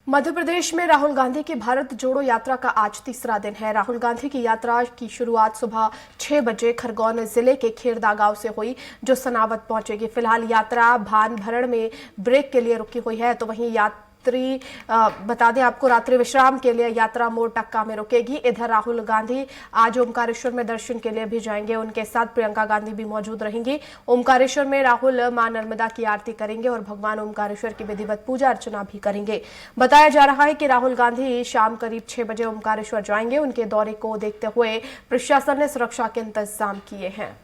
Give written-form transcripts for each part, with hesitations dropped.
मध्य प्रदेश में राहुल गांधी की भारत जोड़ो यात्रा का आज तीसरा दिन है। राहुल गांधी की यात्रा की शुरुआत सुबह 6 बजे खरगोन जिले के खेरदा गांव से हुई, जो सनावद पहुंचेगी। फिलहाल यात्रा भानभरण में ब्रेक के लिए रुकी हुई है, तो वहीं बता दें आपको, रात्रि विश्राम के लिए यात्रा मोड़ टक्का में रुकेगी। इधर राहुल गांधी आज ओमकारेश्वर में दर्शन के लिए भी जाएंगे। उनके साथ प्रियंका गांधी भी मौजूद रहेंगी। ओमकारेश्वर में राहुल मां नर्मदा की आरती करेंगे और भगवान ओमकारेश्वर की विधिवत पूजा अर्चना भी करेंगे। बताया जा रहा है कि राहुल गांधी शाम करीब 6 बजे ओमकारेश्वर जाएंगे। उनके दौरे को देखते हुए प्रशासन ने सुरक्षा के इंतजाम किए हैं।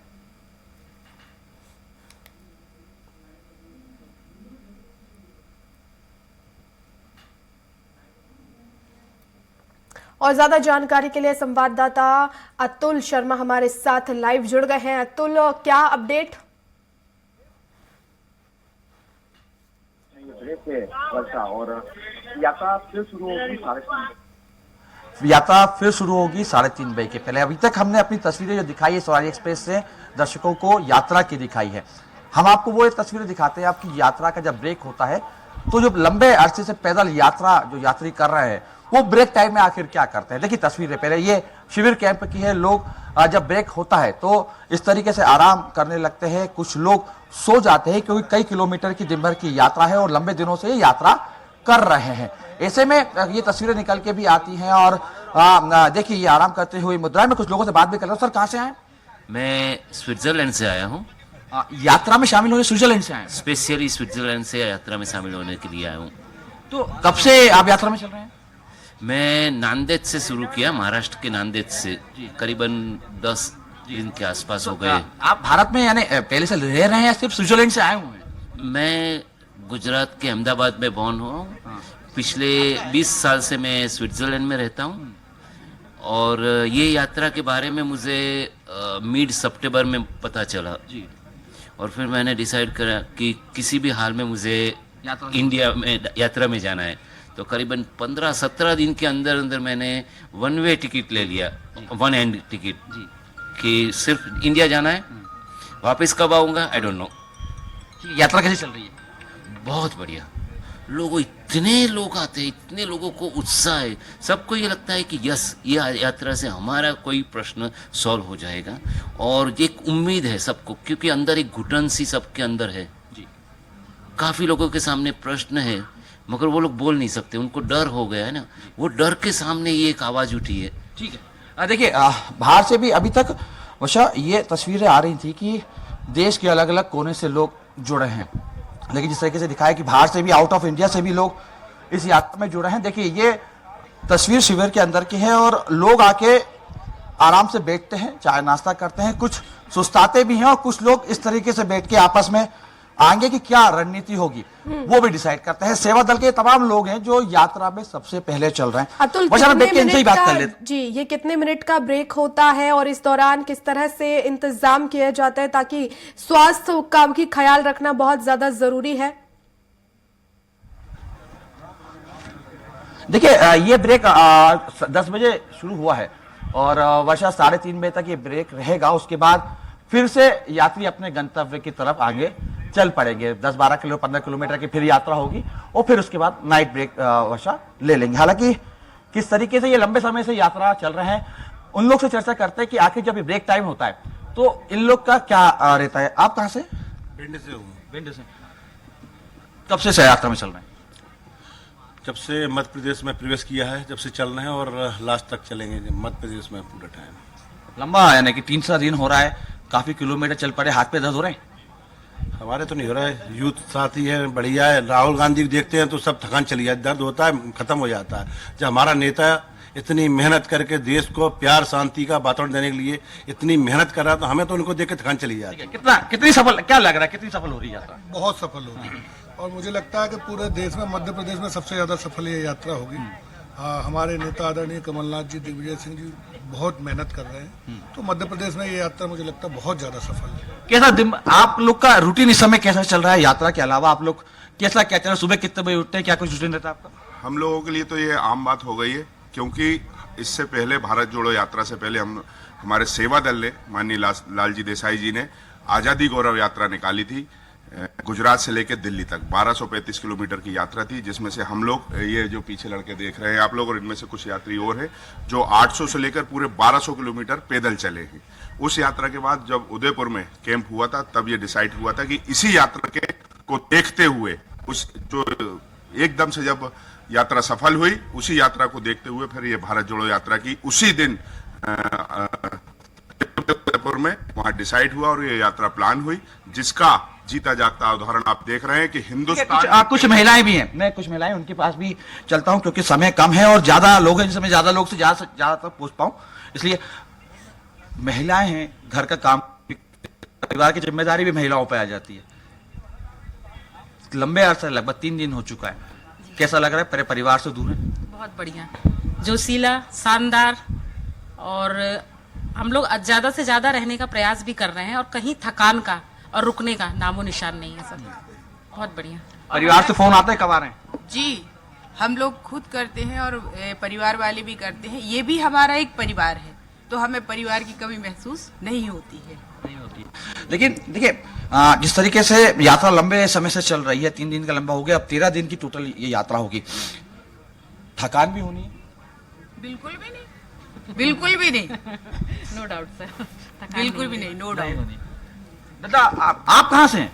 और ज्यादा जानकारी के लिए संवाददाता अतुल शर्मा हमारे साथ लाइव जुड़ गए हैं। अतुल, क्या अपडेट? और यात्रा फिर शुरू होगी फिर शुरू होगी 3:30 बजे के पहले। अभी तक हमने अपनी तस्वीरें जो दिखाई है स्वराज एक्सप्रेस से दर्शकों को यात्रा की दिखाई है। हम आपको वो तस्वीरें दिखाते हैं। आपकी यात्रा का जब ब्रेक होता है तो जो लंबे अरसे से पैदल यात्रा जो यात्री कर रहे हैं वो ब्रेक टाइम में आखिर क्या करते हैं। देखिए तस्वीरें पहले ये शिविर कैंप की है। लोग जब ब्रेक होता है तो इस तरीके से आराम करने लगते हैं। कुछ लोग सो जाते हैं क्योंकि कई किलोमीटर की दिन भर की यात्रा है और लंबे दिनों से ये यात्रा कर रहे हैं। ऐसे में ये तस्वीरें निकल के भी आती हैं और देखिए ये आराम करते हुए मुद्रा में कुछ लोगों से बात भी कर रहा हूँ। सर, कहाँ से आए? मैं स्विट्जरलैंड से आया हूँ। यात्रा में शामिल होने स्विट्जरलैंड से आए? स्पेशली स्विट्जरलैंड से यात्रा में शामिल होने के लिए आया हूँ। तो कब से आप यात्रा में चल रहे हैं? मैं नांदेड़ से शुरू किया, महाराष्ट्र के नांदेड़ से। करीबन 10 दिन के आसपास हो गए। आप भारत में यानी पहले से रह रहे हैं या सिर्फ स्विट्जरलैंड से आए हुए हैं? मैं गुजरात के अहमदाबाद में बॉर्न हुआ। पिछले 20 साल से मैं स्विट्जरलैंड में रहता हूँ और ये यात्रा के बारे में मुझे मिड सितंबर में पता चला जी। और फिर मैंने डिसाइड करा कि किसी भी हाल में मुझे इंडिया में यात्रा में जाना है। तो करीबन 15-17 दिन के अंदर अंदर मैंने वन वे टिकट ले लिया, वन हैंड टिकट जी, कि सिर्फ इंडिया जाना है। वापस कब आऊँगा आई डोंट नो। यात्रा कैसी चल रही है? बहुत बढ़िया। इतने लोग आते हैं, इतने लोगों को उत्साह है। सबको ये लगता है कि यस, ये यात्रा से हमारा कोई प्रश्न सॉल्व हो जाएगा। और एक उम्मीद है सबको, क्योंकि अंदर एक घुटन सी सबके अंदर है जी। काफ़ी लोगों के सामने प्रश्न है मगर वो लोग बोल नहीं सकते, उनको डर हो गया है ना। वो डर के सामने ये एक आवाज़ उठी है। ठीक है, देखिए बाहर से भी अभी तक वैसा ये तस्वीरें आ रही थी कि देश के अलग अलग कोने से लोग जुड़े हैं, लेकिन जिस तरीके से दिखाया कि बाहर से भी, आउट ऑफ इंडिया से भी लोग इस यात्रा में जुड़े हैं। देखिए ये तस्वीर शिविर के अंदर की है और लोग आके आराम से बैठते हैं, चाय नाश्ता करते हैं। कुछ सुस्ताते भी हैं और कुछ लोग इस तरीके से बैठ के आपस में आगे की क्या रणनीति होगी वो भी डिसाइड करते हैं। सेवा दल के तमाम लोग हैं जो यात्रा में सबसे पहले चल रहे हैं। अतुल, इनसे ही बात कर लेते जी, ये कितने मिनट का ब्रेक होता है और इस दौरान किस तरह से इंतजाम किया जाता है, ताकि स्वास्थ्य का भी ख्याल रखना बहुत ज्यादा जरूरी है? देखिए ये ब्रेक 10 बजे शुरू हुआ है और वर्षा 3:30 बजे तक ये ब्रेक रहेगा। उसके बाद फिर से यात्री अपने गंतव्य की तरफ आगे चल पड़ेंगे। 10-12 किलो 15 किलोमीटर की फिर यात्रा होगी और फिर उसके बाद नाइट ब्रेक वर्षा ले लेंगे। हालांकि किस तरीके से ये लंबे समय से यात्रा चल रहे हैं, उन लोग से चर्चा करते हैं कि आखिर जब ब्रेक टाइम होता है तो इन लोग का क्या रहता है। आप कहाँ से? भिंड से हूँ। भिंड से। कब से यात्रा में चल रहे हैं? जब से मध्य प्रदेश में प्रवेश किया है, जब से चल रहे हैं और लास्ट तक चलेंगे मध्य प्रदेश में पूरा टाइम। लंबा यानी कि 3-4 दिन हो रहा है, काफी किलोमीटर चल पड़े, हाथ पे दर्द हो रहे हैं? हमारे तो नहीं हो रहा है, यूथ साथी है, बढ़िया है। राहुल गांधी को देखते हैं तो सब थकान चली जाती, दर्द होता है, खत्म हो जाता है। जब हमारा नेता इतनी मेहनत करके देश को प्यार शांति का वातावरण देने के लिए इतनी मेहनत कर रहा है तो हमें तो उनको देख के थकान चली जाती है। कितनी सफल, क्या लग रहा है, कितनी सफल हो रही है यात्रा? बहुत सफल होगी और मुझे लगता है कि पूरे देश में मध्य प्रदेश में सबसे ज्यादा सफल ये यात्रा होगी। हमारे नेता आदरणीय कमलनाथ जी, दिग्विजय सिंह जी बहुत मेहनत कर रहे हैं, तो मध्य प्रदेश में ये यात्रा मुझे लगता है बहुत ज्यादा सफल है। कैसा दिन आप लोग का रूटीन इस समय कैसा चल रहा है? यात्रा के अलावा आप लोग कैसा क्या चल रहा है? सुबह कितने बजे उठते हैं, क्या कुछ रूटीन रहता है आपका? हम लोगों के लिए तो ये आम बात हो गई है, क्योंकि इससे पहले भारत जोड़ो यात्रा से पहले हमारे सेवा दल ने, माननीय लालजी देसाई जी ने आज़ादी गौरव यात्रा निकाली थी गुजरात से लेकर दिल्ली तक 1235 किलोमीटर की यात्रा थी, जिसमें से हम लोग, ये जो पीछे लड़के देख रहे हैं आप लोग, और इनमें से कुछ यात्री और हैं जो 800 से लेकर पूरे 1200 किलोमीटर पैदल चले हैं। उस यात्रा के बाद जब उदयपुर में कैंप हुआ था, तब ये डिसाइड हुआ था कि इसी यात्रा के को देखते हुए, उस जो एकदम से जब यात्रा सफल हुई, उसी यात्रा को देखते हुए फिर ये भारत जोड़ो यात्रा की उसी दिन उदयपुर में वहां डिसाइड हुआ और ये यात्रा प्लान हुई, जिसका जीता जागता उदाहरण आप देख रहे हैं कि हिंदुस्तान कुछ महिलाएं भी हैं, मैं कुछ महिलाएं उनके पास भी चलता हूं क्योंकि समय कम है और ज्यादा लोग हैं जिसमें ज्यादा लोग से ज्यादा तक पहुंच पाऊं, इसलिए महिलाएं हैं, घर का काम, परिवार की जिम्मेदारी भी महिलाओं पर आ जाती है। लंबे अरसे, लगभग 3 दिन हो चुका है, कैसा लग रहा है? परिवार से दूर है? बहुत बढ़िया, जोशीला, शानदार, और हम लोग ज्यादा से ज्यादा रहने का प्रयास भी कर रहे हैं और कहीं थकान का और रुकने का नामो निशान नहीं है सर। बहुत बढ़िया। परिवार से फोन आता है, कब आ रहे हैं? जी, हम लोग खुद करते हैं और परिवार वाले भी करते हैं। ये भी हमारा एक परिवार है, तो हमें परिवार की कमी महसूस नहीं होती है। लेकिन देखिए, जिस तरीके से यात्रा लंबे समय से चल रही है, 3 दिन का लंबा हो गया, अब 13 दिन की टोटल ये यात्रा होगी, थकान भी होनी है? बिल्कुल भी नहीं, बिल्कुल भी नहीं, नो डाउट सर, बिल्कुल भी नहीं, नो डाउट। दादा, आप कहाँ से हैं?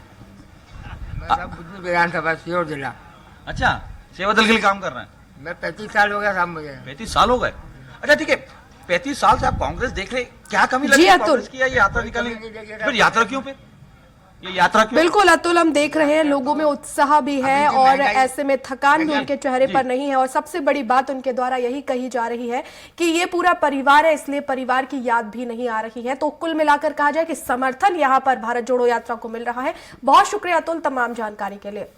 विधानसभा सीहोर जिला। अच्छा, सेवा दल के लिए काम कर रहे हैं? मैं 35 साल हो गया साहब मुझे। 35 साल हो गए? अच्छा ठीक है, 35 साल से आप कांग्रेस देख रहे, क्या कमी लगी कांग्रेस की ये यात्रा निकालने? फिर यात्रा क्यों? फिर ये यात्रा क्यों? बिल्कुल अतुल, हम देख रहे हैं लोगों में उत्साह भी है और ऐसे में थकान भी उनके चेहरे पर नहीं है, और सबसे बड़ी बात उनके द्वारा यही कही जा रही है कि ये पूरा परिवार है, इसलिए परिवार की याद भी नहीं आ रही है। तो कुल मिलाकर कहा जाए कि समर्थन यहाँ पर भारत जोड़ो यात्रा को मिल रहा है। बहुत शुक्रिया अतुल तमाम जानकारी के लिए।